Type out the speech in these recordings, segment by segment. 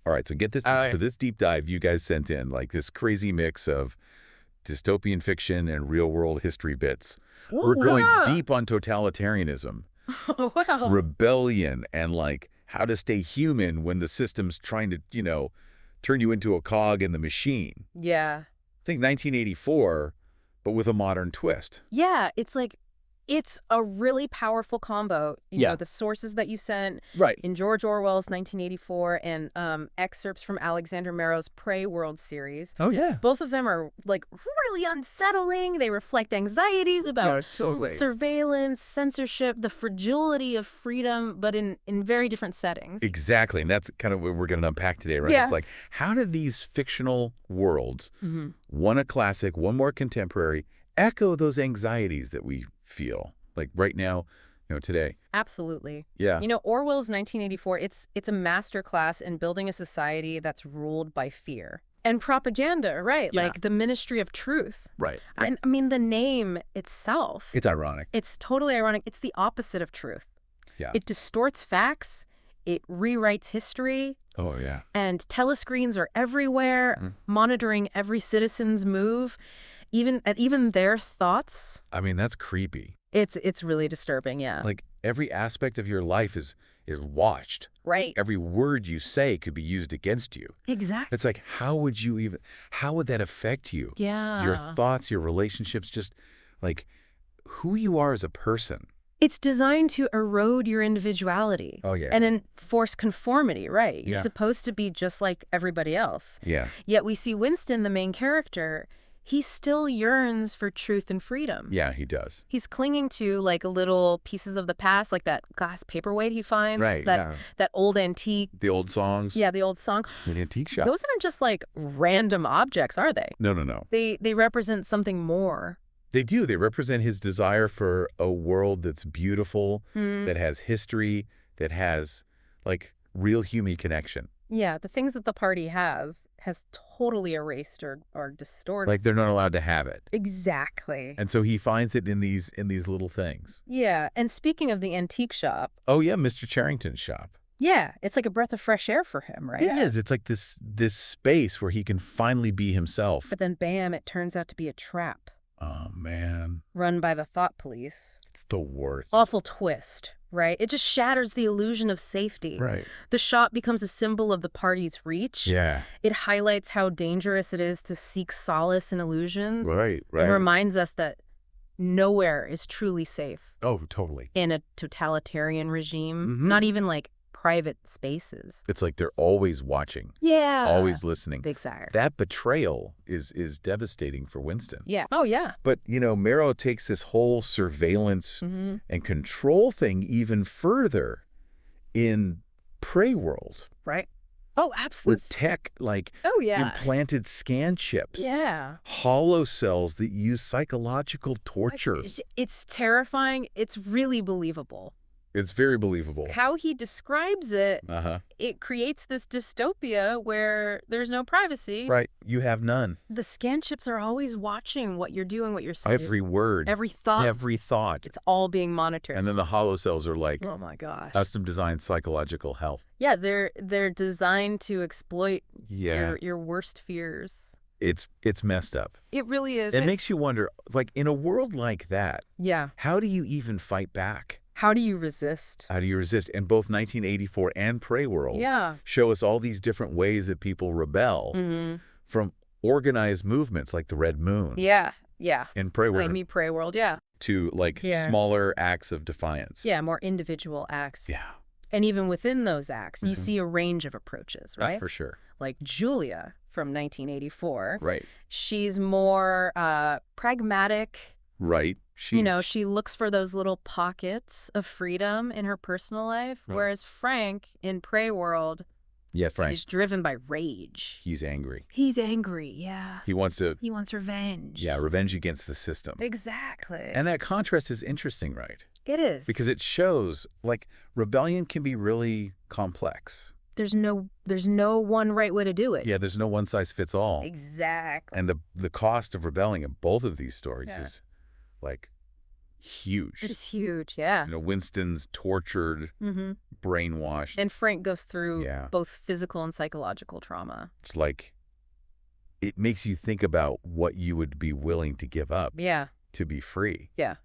All right, so get this, Oh, for this deep dive you guys sent in, like this crazy mix of dystopian fiction and real-world history bits. We're going deep on totalitarianism, Wow. rebellion, and like how to stay human when the system's trying to, turn you into a cog in the machine. Yeah. Think 1984, but with a modern twist. Yeah, it's like, it's a really powerful combo. You know, the sources that you sent right. in George Orwell's 1984 and excerpts from Alexander Merow's Prey World series. Oh, yeah. Both of them are like really unsettling. They reflect anxieties about surveillance, censorship, the fragility of freedom, but in very different settings. Exactly, and that's kind of what we're going to unpack today, right? Yeah. It's like, how do these fictional worlds, one a classic, one more contemporary, echo those anxieties that we feel like right now, today? Absolutely. Yeah. Orwell's 1984, it's a masterclass in building a society that's ruled by fear. And propaganda, right? Yeah. Like the Ministry of Truth. Right. And I mean, the name itself. It's ironic. It's totally ironic. It's the opposite of truth. Yeah. It distorts facts. It rewrites history. Oh, yeah. And telescreens are everywhere, monitoring every citizen's move, even their thoughts. I mean, that's creepy. It's really disturbing, yeah. Like every aspect of your life is watched. Right. Every word you say could be used against you. Exactly. It's like, how would that affect you? Yeah. Your thoughts, your relationships, just like who you are as a person. It's designed to erode your individuality. Oh, yeah. And enforce conformity, right? You're Yeah. supposed to be just like everybody else. Yeah. Yet we see Winston, the main character, he still yearns for truth and freedom. Yeah, he does. He's clinging to like little pieces of the past, like that glass paperweight he finds. Right, That old antique. The old songs. Yeah, the old song. The antique shop. Those aren't just like random objects, are they? No, no, no. They represent something more. They do. They represent his desire for a world that's beautiful, that has history, that has like real human connection. Yeah, the things that the party has totally erased or distorted. Like they're not allowed to have it. Exactly. And so he finds it in these little things. Yeah, and speaking of the antique shop. Oh yeah, Mr. Charrington's shop. Yeah, it's like a breath of fresh air for him, right? It is. It's like this space where he can finally be himself. But then bam, it turns out to be a trap. Oh man. Run by the thought police. It's the worst. Awful twist, right? It just shatters the illusion of safety. Right. The shop becomes a symbol of the party's reach. Yeah. It highlights how dangerous it is to seek solace in illusions. Right, It reminds us that nowhere is truly safe Oh, totally. in a totalitarian regime, not even like private spaces. It's like they're always watching. Yeah. Always listening. Big sire. That betrayal is devastating for Winston. Yeah. Oh, yeah. But, Merow takes this whole surveillance and control thing even further in Prey World. Right. Oh, absolutely. With tech like Oh, yeah. implanted scan chips. Yeah. Hollow cells that use psychological torture. It's terrifying. It's really believable. It's very believable. How he describes it, Uh-huh. it creates this dystopia where there's no privacy. Right. You have none. The scan chips are always watching what you're doing, what you're saying. Every word. Every thought. Every thought. It's all being monitored. And then the hollow cells are like oh my gosh. custom designed psychological hell. Yeah, they're designed to exploit Yeah. your worst fears. It's messed up. It really is. It makes you wonder, like in a world like that, yeah. how do you even fight back? How do you resist? How do you resist? And both 1984 and Prey World Yeah. show us all these different ways that people rebel from organized movements like the Red Moon Yeah. Yeah. in Prey Let World me pray world. Yeah. to like smaller acts of defiance. Yeah. More individual acts. Yeah. And even within those acts, you see a range of approaches, right? For sure. Like Julia from 1984. Right. She's more pragmatic. Right. She looks for those little pockets of freedom in her personal life, whereas Frank in Prey World Frank. is driven by rage. He's angry. He's angry, yeah. He wants revenge. Yeah, revenge against the system. Exactly. And that contrast is interesting, right? It is. Because it shows, like, rebellion can be really complex. There's no one right way to do it. Yeah, there's no one size fits all. Exactly. And the cost of rebelling in both of these stories is, like, huge. It is huge, yeah. Winston's tortured, brainwashed. And Frank goes through Yeah. both physical and psychological trauma. It's like, it makes you think about what you would be willing to give up Yeah. to be free. Yeah.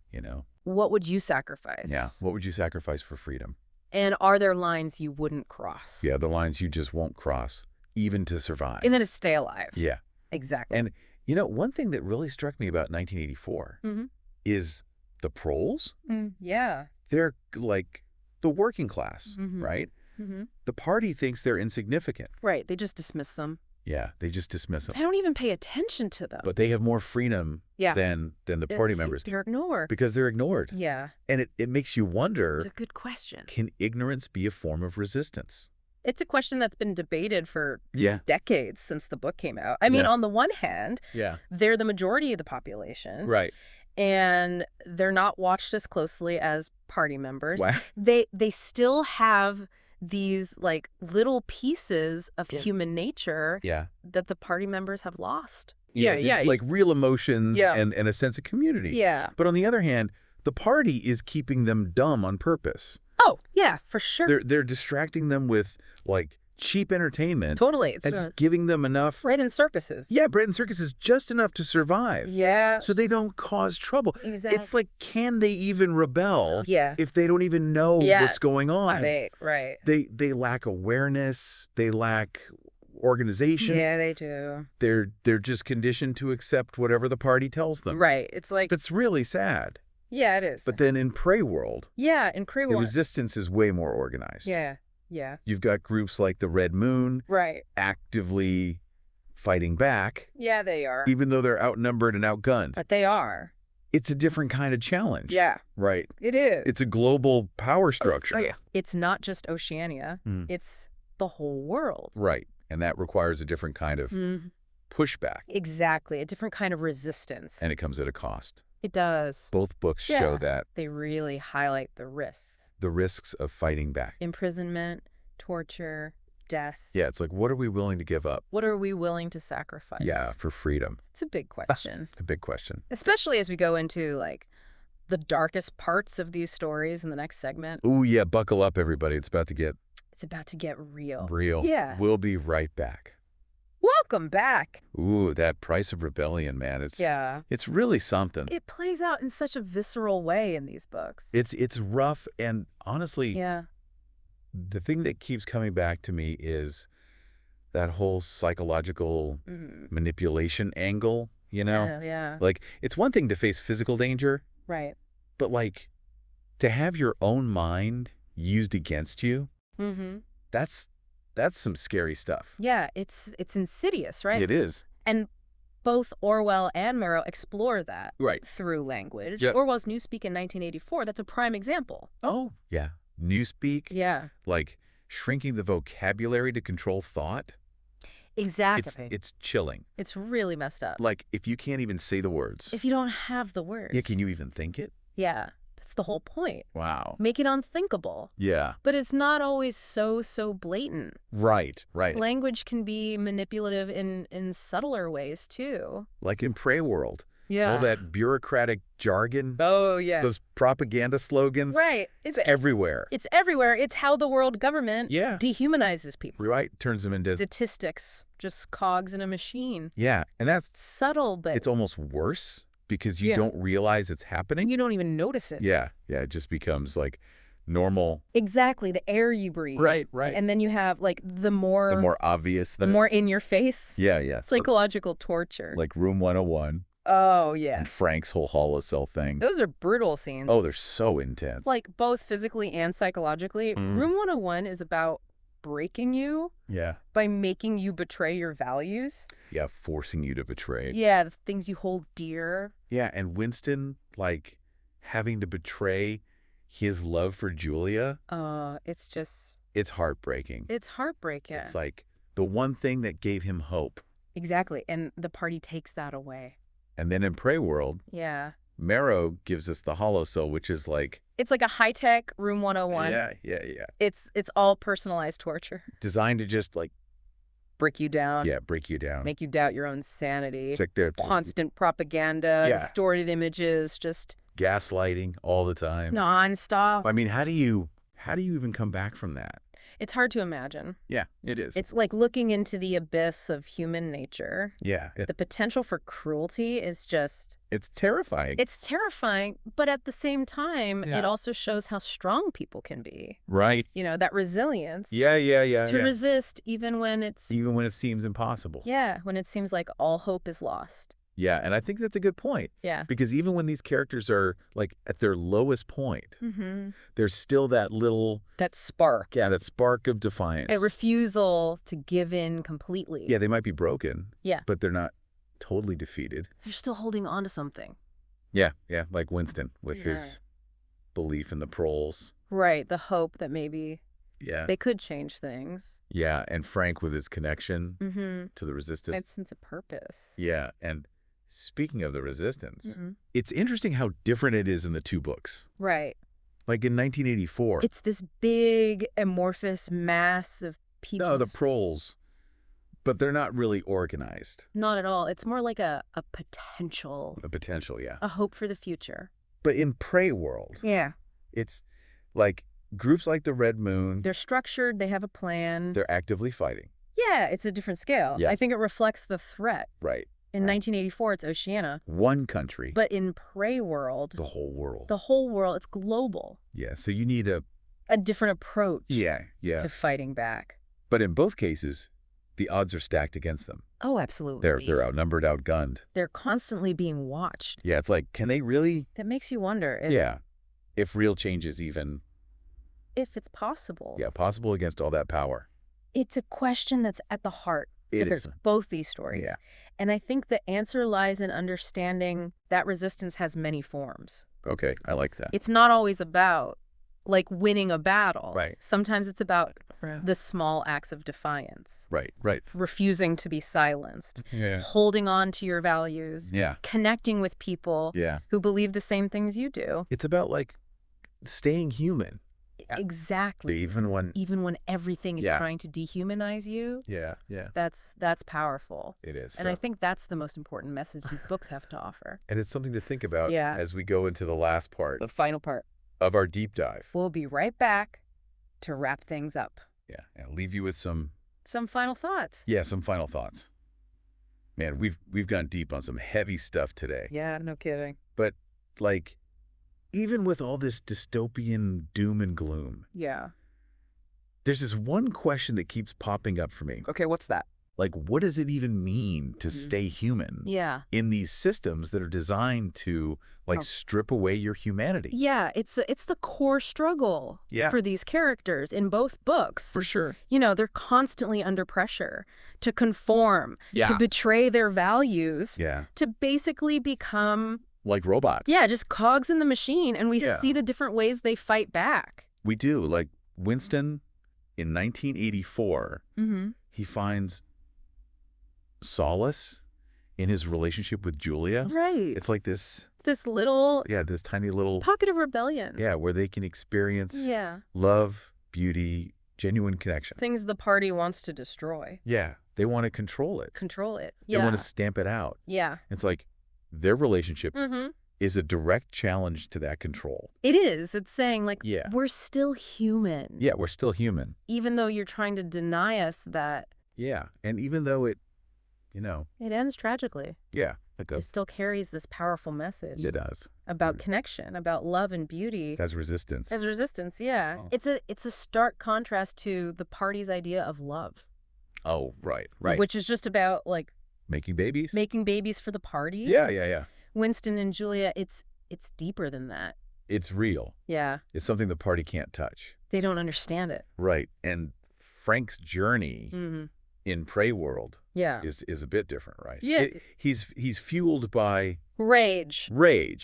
What would you sacrifice? Yeah. What would you sacrifice for freedom? And are there lines you wouldn't cross? Yeah, the lines you just won't cross, even to survive. And then to stay alive. Yeah. Exactly. And, one thing that really struck me about 1984 is the proles. Yeah. They're like the working class, right? The party thinks they're insignificant. Right. They just dismiss them. Yeah, they just dismiss them. They don't even pay attention to them. But they have more freedom than the party members. They're ignored. Because they're ignored. Yeah. And it makes you wonder, It's a good question. Can ignorance be a form of resistance? It's a question that's been debated for Yeah. decades since the book came out. I mean, on the one hand, they're the majority of the population. Right. And they're not watched as closely as party members. Wow. They still have these like little pieces of human nature that the party members have lost. Yeah. Like real emotions and a sense of community. Yeah. But on the other hand, the party is keeping them dumb on purpose. Oh, yeah, for sure. They're distracting them with like cheap entertainment. Totally. It's and just giving them enough. bread and circuses. Yeah, bread and circuses, just enough to survive. Yeah. So they don't cause trouble. Exactly. It's like, can they even rebel if they don't even know what's going on? Right. They lack awareness. They lack organization. Yeah, they do. They're just conditioned to accept whatever the party tells them. Right. It's like... That's really sad. Yeah, it is. But then in Prey World... Yeah, in Prey World... the resistance is way more organized. Yeah. You've got groups like the Red Moon... Right. actively fighting back. Yeah, they are. Even though they're outnumbered and outgunned. But they are. It's a different kind of challenge. Yeah. Right. It is. It's a global power structure. Oh, yeah. It's not just Oceania. It's the whole world. Right. And that requires a different kind of pushback. Exactly. A different kind of resistance. And it comes at a cost. It does. Both books show that. They really highlight the risks. The risks of fighting back. Imprisonment, torture, death. Yeah, it's like, what are we willing to give up? What are we willing to sacrifice? Yeah, for freedom. It's a big question. It's a big question. Especially as we go into, like, the darkest parts of these stories in the next segment. Ooh, yeah, buckle up, everybody. It's about to get real. Real. Yeah. We'll be right back. Welcome back. Ooh, that Price of Rebellion, man. It's really something. It plays out in such a visceral way in these books. It's rough, and honestly, the thing that keeps coming back to me is that whole psychological manipulation angle, Yeah. Like, it's one thing to face physical danger. Right. But, like, to have your own mind used against you, that's some scary stuff. Yeah, it's insidious, right? It is. And both Orwell and Merow explore that through language. Yep. Orwell's Newspeak in 1984, that's a prime example. Oh, yeah. Newspeak. Yeah. Like, shrinking the vocabulary to control thought. Exactly. It's chilling. It's really messed up. Like, if you can't even say the words. If you don't have the words. Yeah, can you even think it? Yeah. That's the whole point. Wow. Make it unthinkable. Yeah. But it's not always so blatant. Right. Language can be manipulative in subtler ways, too. Like in Prey World. Yeah. All that bureaucratic jargon. Oh, yeah. Those propaganda slogans. Right. It's everywhere. It's everywhere. It's how the world government dehumanizes people. Right. Turns them into... statistics. Just cogs in a machine. Yeah. And that's... subtle, but... it's almost worse because you don't realize it's happening. You don't even notice it. Yeah. Yeah. It just becomes like normal. Exactly. The air you breathe. Right. And then you have like the more obvious. The more in your face. Yeah. Psychological torture. Like Room 101. Oh, yeah. And Frank's whole holocell thing. Those are brutal scenes. Oh, they're so intense. Like both physically and psychologically. Room 101 is about breaking you. Yeah. By making you betray your values. Yeah, forcing you to betray. Yeah, the things you hold dear. Yeah, and Winston, like, having to betray his love for Julia. It's just... it's heartbreaking. It's heartbreaking. It's like the one thing that gave him hope. Exactly, and the party takes that away. And then in Prey World... yeah. Merow gives us the holocell, which is like... it's like a high-tech Room 101. Yeah. It's all personalized torture. Designed to just, like... break you down. Yeah, break you down. Make you doubt your own sanity. It's like they're... constant propaganda, distorted images, just gaslighting all the time. Non-stop. I mean, how do you even come back from that? It's hard to imagine. Yeah, it is. It's like looking into the abyss of human nature. Yeah. The potential for cruelty is just... It's terrifying. It's terrifying, but at the same time, it also shows how strong people can be. Right. You know, that resilience. Yeah. To resist even when it's... Even when it seems impossible. Yeah, when it seems like all hope is lost. Yeah, and I think that's a good point. Yeah. Because even when these characters are, like, at their lowest point, there's still that little... That spark. Yeah, that spark of defiance. A refusal to give in completely. Yeah, they might be broken. Yeah. But they're not totally defeated. They're still holding on to something. Yeah, like Winston with his belief in the proles. Right, the hope that maybe they could change things. Yeah, and Frank with his connection to the resistance. That sense of purpose. Yeah, and speaking of the resistance, it's interesting how different it is in the two books. Right. Like in 1984. It's this big, amorphous mass of people. No, the proles. But they're not really organized. Not at all. It's more like a potential. A potential, yeah. A hope for the future. But in Prey World, it's like groups like the Red Moon. They're structured. They have a plan. They're actively fighting. Yeah, it's a different scale. Yeah. I think it reflects the threat. Right. In 1984, it's Oceania. One country. But in Prey World... The whole world. The whole world. It's global. Yeah, so you need a different approach to fighting back. But in both cases, the odds are stacked against them. Oh, absolutely. They're outnumbered, outgunned. They're constantly being watched. Yeah, it's like, can they really... That makes you wonder if real change is even... If it's possible. Yeah, possible against all that power. It's a question that's at the heart. It is. Both these stories. Yeah. And I think the answer lies in understanding that resistance has many forms. Okay, I like that. It's not always about, like, winning a battle. Right. Sometimes it's about the small acts of defiance. Right. Refusing to be silenced. Yeah. Holding on to your values. Yeah. Connecting with people who believe the same things you do. It's about, like, staying human. Exactly. Even when everything is trying to dehumanize you. Yeah. That's powerful. It is. And I think that's the most important message these books have to offer. And it's something to think about as we go into the last part. The final part of our deep dive. We'll be right back to wrap things up. Yeah. And leave you with some final thoughts. Yeah, some final thoughts. Man, we've gone deep on some heavy stuff today. Yeah, no kidding. But like, even with all this dystopian doom and gloom, there's this one question that keeps popping up for me. Okay, what's that? Like, what does it even mean to stay human in these systems that are designed to, like, strip away your humanity? Yeah, it's the core struggle for these characters in both books. For sure. You know, they're constantly under pressure to conform, to betray their values, to basically become... like robots. Yeah, just cogs in the machine, and we see the different ways they fight back. We do. Like, Winston, in 1984, he finds solace in his relationship with Julia. Right. It's like this little... yeah, this tiny little... pocket of rebellion. Yeah, where they can experience love, beauty, genuine connection. Things the party wants to destroy. Yeah, they want to control it. They want to stamp it out. Yeah. It's like their relationship is a direct challenge to that control. It is. It's saying, like, we're still human. Yeah, we're still human. Even though you're trying to deny us that. Yeah, and even though it, it ends tragically. Yeah. It still carries this powerful message. It does. About connection, about love and beauty. As resistance. As resistance, yeah. Oh. It's a stark contrast to the party's idea of love. Oh, right. Which is just about, like... making babies? Making babies for the party. Yeah. Winston and Julia, it's deeper than that. It's real. Yeah. It's something the party can't touch. They don't understand it. Right. And Frank's journey in Prey World is a bit different, right? Yeah. He's fueled by... Rage,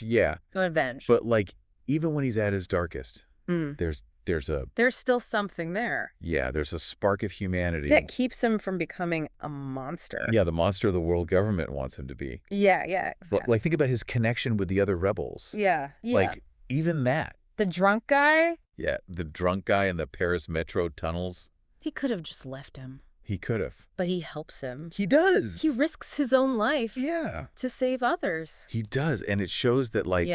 yeah. Revenge. But, like, even when he's at his darkest, there's still something there. Yeah, there's a spark of humanity. That keeps him from becoming a monster. Yeah, the monster the world government wants him to be. Yeah, exactly. Like, think about his connection with the other rebels. Yeah. Like, even that. The drunk guy? Yeah, the drunk guy in the Paris metro tunnels. He could have just left him. He could have. But he helps him. He does. He risks his own life to save others. He does. And it shows that, like,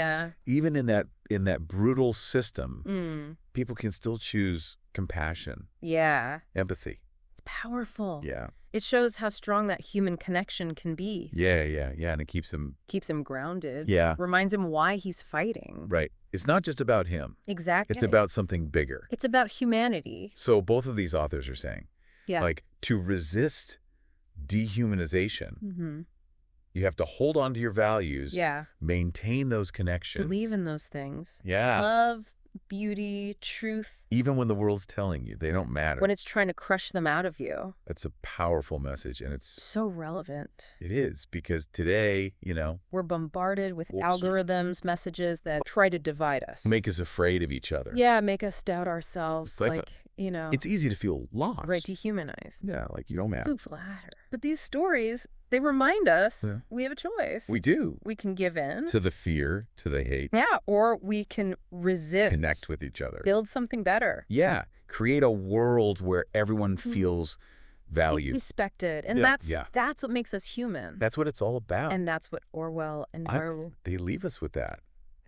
even in that brutal system, people can still choose compassion. Empathy. It's powerful. Yeah. It shows how strong that human connection can be. Yeah. And it keeps him grounded. Yeah. Reminds him why he's fighting. Right. It's not just about him. Exactly. It's about something bigger. It's about humanity. So both of these authors are saying, like, to resist dehumanization, you have to hold on to your values, maintain those connections. Believe in those things. Yeah. Love, beauty, truth. Even when the world's telling you they don't matter. When it's trying to crush them out of you. That's a powerful message, and it's so relevant. It is, because today, we're bombarded with algorithms, messages that try to divide us. Make us afraid of each other. Yeah, make us doubt ourselves. It's easy to feel lost. Right, dehumanized. Yeah, like you don't matter. Flatter. But these stories, they remind us we have a choice. We do. We can give in. To the fear, to the hate. Yeah, or we can resist. Connect with each other. Build something better. Yeah, create a world where everyone feels valued. Respected. And that's what makes us human. That's what it's all about. And that's what Orwell and Merow... They leave us with that.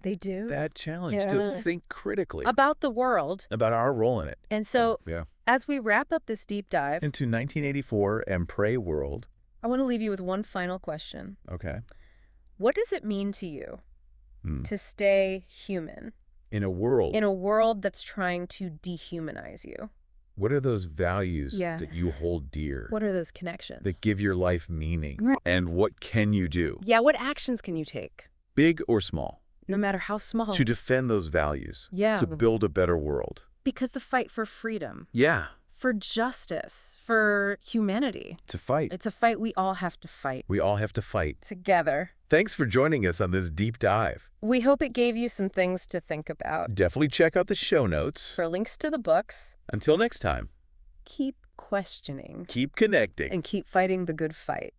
They do. That challenge to think critically. About the world. About our role in it. And so, as we wrap up this deep dive... into 1984 and Prey World... I want to leave you with one final question. Okay. What does it mean to you to stay human? In a world... in a world that's trying to dehumanize you. What are those values that you hold dear? What are those connections? That give your life meaning? And what can you do? Yeah, what actions can you take? Big or small? No matter how small. To defend those values. Yeah. To build a better world. Because the fight for freedom. Yeah. For justice. For humanity. To fight. It's a fight we all have to fight. We all have to fight. Together. Thanks for joining us on this deep dive. We hope it gave you some things to think about. Definitely check out the show notes. For links to the books. Until next time. Keep questioning. Keep connecting. And keep fighting the good fight.